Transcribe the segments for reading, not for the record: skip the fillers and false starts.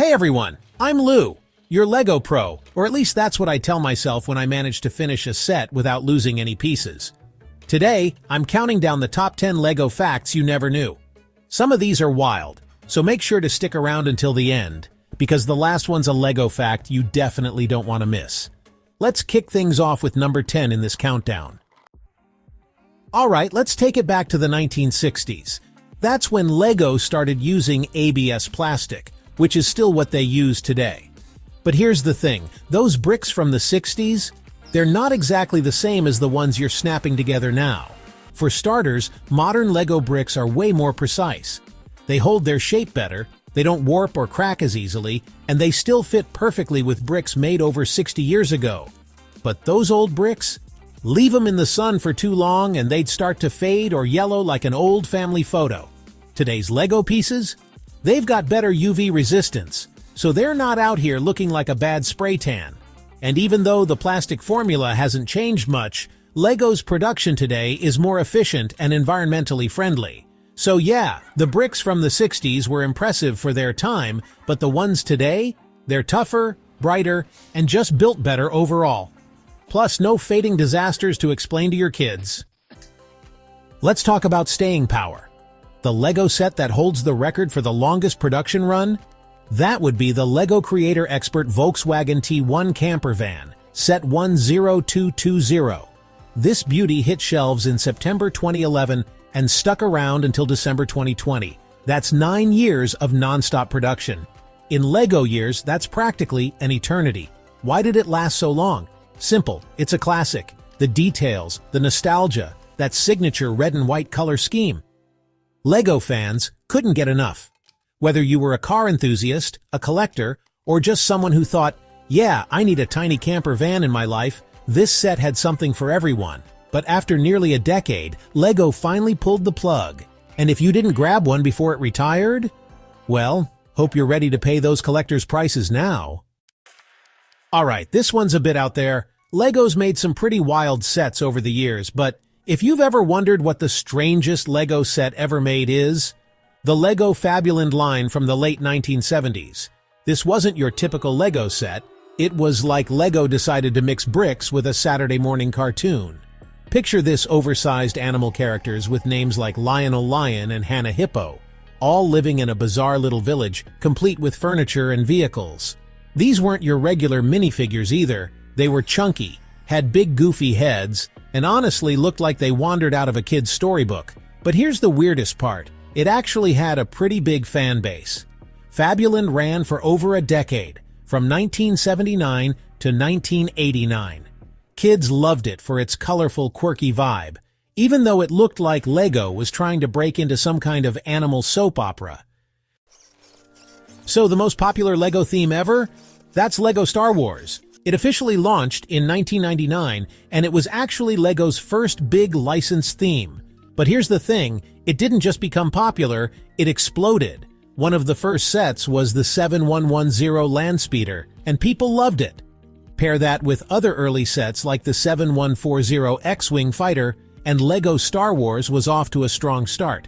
Hey everyone, I'm Lou, your LEGO pro, or at least that's what I tell myself when I manage to finish a set without losing any pieces. Today, I'm counting down the top 10 LEGO facts you never knew. Some of these are wild, so make sure to stick around until the end, because the last one's a LEGO fact you definitely don't want to miss. Let's kick things off with number 10 in this countdown. Alright, let's take it back to the 1960s. That's when LEGO started using ABS plastic, which is still what they use today. But here's the thing, those bricks from the 60s, they're not exactly the same as the ones you're snapping together now. For starters, modern LEGO bricks are way more precise. They hold their shape better, they don't warp or crack as easily, and they still fit perfectly with bricks made over 60 years ago. But those old bricks? Leave them in the sun for too long and they'd start to fade or yellow like an old family photo. Today's LEGO pieces? They've got better UV resistance, so they're not out here looking like a bad spray tan. And even though the plastic formula hasn't changed much, LEGO's production today is more efficient and environmentally friendly. So yeah, the bricks from the 60s were impressive for their time, but the ones today? They're tougher, brighter, and just built better overall. Plus, no fading disasters to explain to your kids. Let's talk about staying power. The LEGO set that holds the record for the longest production run? That would be the LEGO Creator Expert Volkswagen T1 camper van, set 10220. This beauty hit shelves in September 2011 and stuck around until December 2020. That's 9 years of non-stop production. In LEGO years, that's practically an eternity. Why did it last so long? Simple, it's a classic. The details, the nostalgia, that signature red and white color scheme. LEGO fans couldn't get enough. Whether you were a car enthusiast, a collector, or just someone who thought, yeah, I need a tiny camper van in my life, this set had something for everyone. But after nearly a decade, LEGO finally pulled the plug. And if you didn't grab one before it retired, well, hope you're ready to pay those collectors' prices now. Alright, this one's a bit out there. LEGO's made some pretty wild sets over the years, but if you've ever wondered what the strangest LEGO set ever made is, the LEGO Fabuland line from the late 1970s. This wasn't your typical LEGO set. It was like LEGO decided to mix bricks with a Saturday morning cartoon. Picture this oversized animal characters with names like Lionel Lion and Hannah Hippo, all living in a bizarre little village, complete with furniture and vehicles. These weren't your regular minifigures either. They were chunky, had big goofy heads, and honestly looked like they wandered out of a kid's storybook. But here's the weirdest part. It actually had a pretty big fan base. Fabuland ran for over a decade, from 1979 to 1989. Kids loved it for its colorful, quirky vibe, even though it looked like LEGO was trying to break into some kind of animal soap opera. So the most popular LEGO theme ever? That's LEGO Star Wars. It officially launched in 1999, and it was actually LEGO's first big licensed theme. But here's the thing, it didn't just become popular, it exploded. One of the first sets was the 7110 Landspeeder, and people loved it. Pair that with other early sets like the 7140 X-Wing Fighter, and LEGO Star Wars was off to a strong start.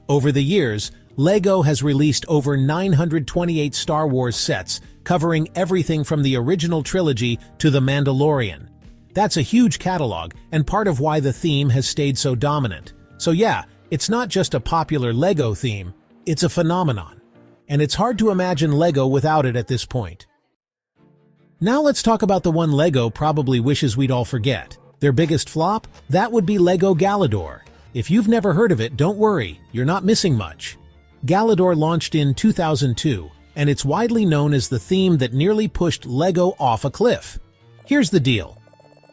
Over the years, LEGO has released over 928 Star Wars sets, covering everything from the original trilogy to The Mandalorian. That's a huge catalog, and part of why the theme has stayed so dominant. So yeah, it's not just a popular LEGO theme, it's a phenomenon. And it's hard to imagine LEGO without it at this point. Now let's talk about the one LEGO probably wishes we'd all forget. Their biggest flop? That would be LEGO Galidor. If you've never heard of it, don't worry, you're not missing much. Galidor launched in 2002, and it's widely known as the theme that nearly pushed LEGO off a cliff. Here's the deal.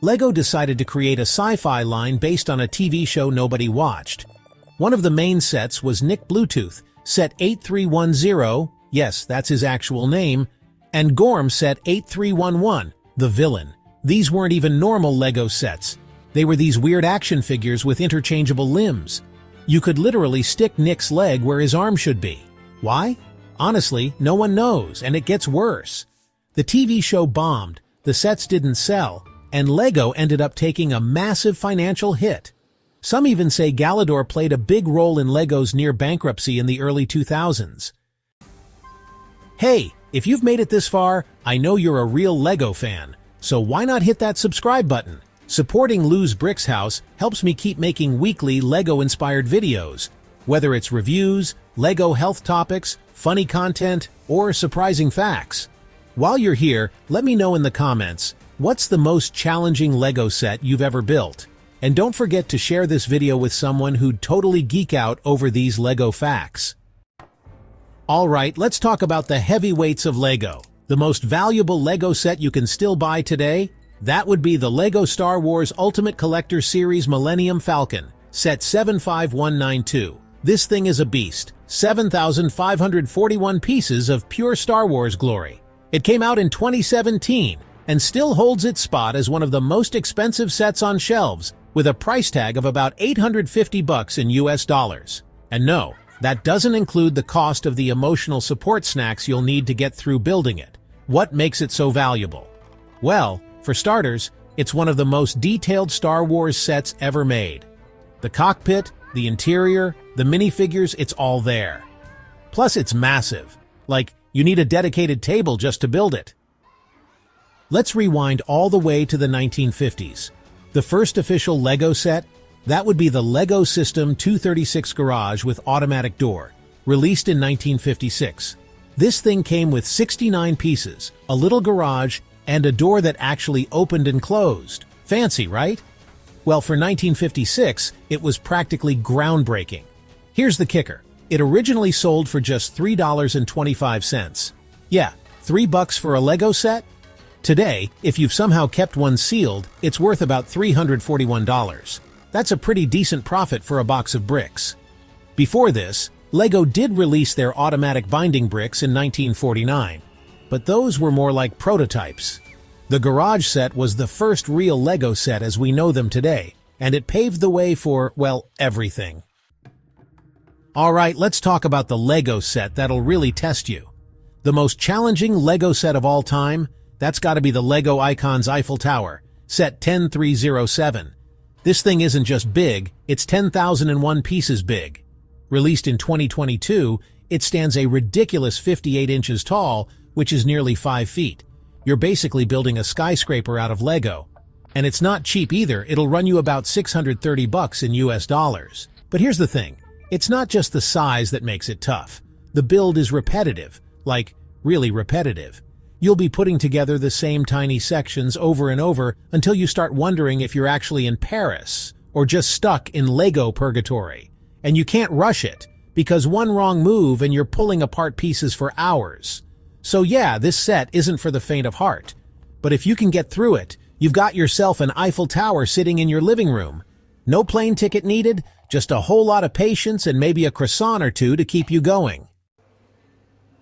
LEGO decided to create a sci-fi line based on a TV show nobody watched. One of the main sets was Nick Bluetooth, set 8310, yes, that's his actual name, and Gorm set 8311, the villain. These weren't even normal LEGO sets. They were these weird action figures with interchangeable limbs. You could literally stick Nick's leg where his arm should be. Why? Honestly, no one knows, and it gets worse. The TV show bombed, the sets didn't sell, and LEGO ended up taking a massive financial hit. Some even say Galidor played a big role in LEGO's near bankruptcy in the early 2000s. Hey, If you've made it this far, I know you're a real LEGO fan, so why not hit that subscribe button? Supporting Lou's Bricks House helps me keep making weekly LEGO-inspired videos, whether it's reviews, LEGO health topics, funny content, or surprising facts. While you're here, let me know in the comments, what's the most challenging LEGO set you've ever built? And don't forget to share this video with someone who'd totally geek out over these LEGO facts. Alright, let's talk about the heavyweights of LEGO. The most valuable LEGO set you can still buy today? That would be the LEGO Star Wars Ultimate Collector Series Millennium Falcon, set 75192. This thing is a beast. 7,541 pieces of pure Star Wars glory. It came out in 2017 and still holds its spot as one of the most expensive sets on shelves, with a price tag of about $850 in US dollars. And no, that doesn't include the cost of the emotional support snacks you'll need to get through building it. What makes it so valuable? Well, for starters, it's one of the most detailed Star Wars sets ever made. The cockpit, the interior, the minifigures, it's all there. Plus, it's massive. Like, you need a dedicated table just to build it. Let's rewind all the way to the 1950s. The first official LEGO set, that would be the LEGO System 236 Garage with automatic door, released in 1956. This thing came with 69 pieces, a little garage, and a door that actually opened and closed. Fancy, right? Well, for 1956, it was practically groundbreaking. Here's the kicker. It originally sold for just $3.25. Yeah, $3 for a LEGO set? Today, if you've somehow kept one sealed, it's worth about $341. That's a pretty decent profit for a box of bricks. Before this, LEGO did release their automatic binding bricks in 1949, but those were more like prototypes. The Garage set was the first real LEGO set as we know them today, and it paved the way for, well, everything. Alright, let's talk about the LEGO set that'll really test you. The most challenging LEGO set of all time? That's gotta be the LEGO Icons Eiffel Tower, set 10307. This thing isn't just big, it's 10,001 pieces big. Released in 2022, it stands a ridiculous 58 inches tall, which is nearly 5 feet. You're basically building a skyscraper out of LEGO. And it's not cheap either, it'll run you about $630 in US dollars. But here's the thing, it's not just the size that makes it tough. The build is repetitive, like, really repetitive. You'll be putting together the same tiny sections over and over until you start wondering if you're actually in Paris, or just stuck in LEGO purgatory. And you can't rush it, because one wrong move and you're pulling apart pieces for hours. So yeah, this set isn't for the faint of heart. But if you can get through it, you've got yourself an Eiffel Tower sitting in your living room. No plane ticket needed, just a whole lot of patience and maybe a croissant or two to keep you going.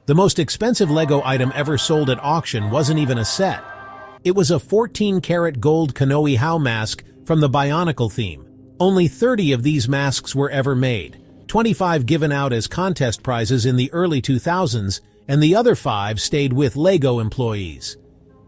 The most expensive LEGO item ever sold at auction wasn't even a set. It was a 14-karat gold Kanoe How mask from the BIONICLE theme. Only 30 of these masks were ever made, 25 given out as contest prizes in the early 2000s, and the other 5 stayed with LEGO employees.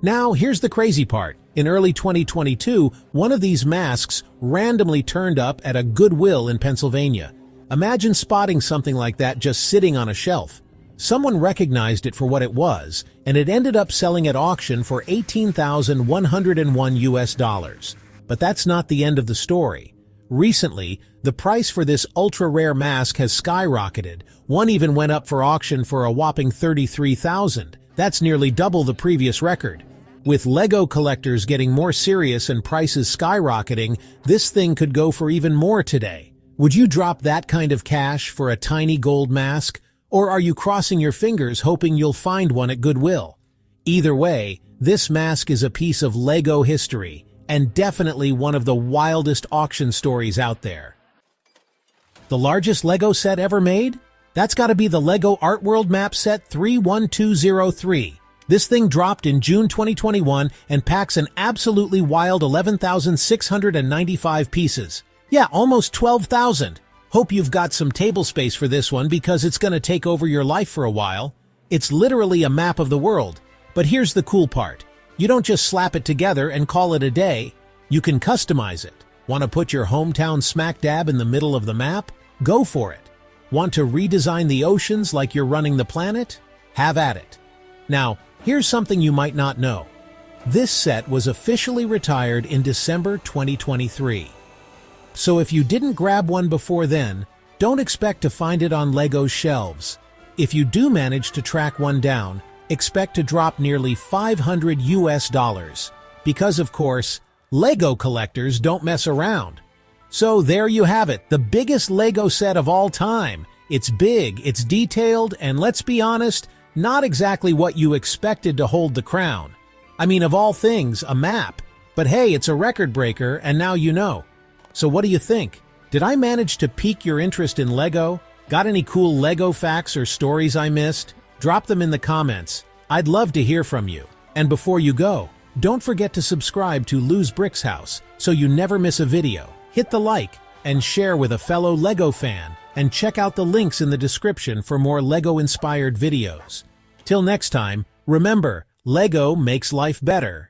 Now, here's the crazy part. In early 2022, one of these masks randomly turned up at a Goodwill in Pennsylvania. Imagine spotting something like that just sitting on a shelf. Someone recognized it for what it was, and it ended up selling at auction for $18,101 US dollars. But that's not the end of the story. Recently, the price for this ultra-rare mask has skyrocketed. One even went up for auction for a whopping $33,000. That's nearly double the previous record. With LEGO collectors getting more serious and prices skyrocketing, this thing could go for even more today. Would you drop that kind of cash for a tiny gold mask? Or are you crossing your fingers hoping you'll find one at Goodwill? Either way, this mask is a piece of LEGO history, and definitely one of the wildest auction stories out there. The largest LEGO set ever made? That's gotta be the LEGO Art World Map Set 31203. This thing dropped in June 2021 and packs an absolutely wild 11,695 pieces. Yeah, almost 12,000. Hope you've got some table space for this one because it's gonna take over your life for a while. It's literally a map of the world. But here's the cool part. You don't just slap it together and call it a day. You can customize it. Want to put your hometown smack dab in the middle of the map? Go for it. Want to redesign the oceans like you're running the planet? Have at it. Now, here's something you might not know. This set was officially retired in December 2023. So if you didn't grab one before then, don't expect to find it on LEGO's shelves. If you do manage to track one down, expect to drop nearly $500. Because of course, LEGO collectors don't mess around. So there you have it, the biggest LEGO set of all time. It's big, it's detailed, and let's be honest, not exactly what you expected to hold the crown. I mean, of all things, a map. But hey, it's a record breaker, and now you know. So what do you think? Did I manage to pique your interest in LEGO? Got any cool LEGO facts or stories I missed? Drop them in the comments. I'd love to hear from you. And before you go, don't forget to subscribe to Lou's Bricks House so you never miss a video. Hit the like and share with a fellow LEGO fan, and check out the links in the description for more LEGO-inspired videos. Till next time, remember, LEGO makes life better.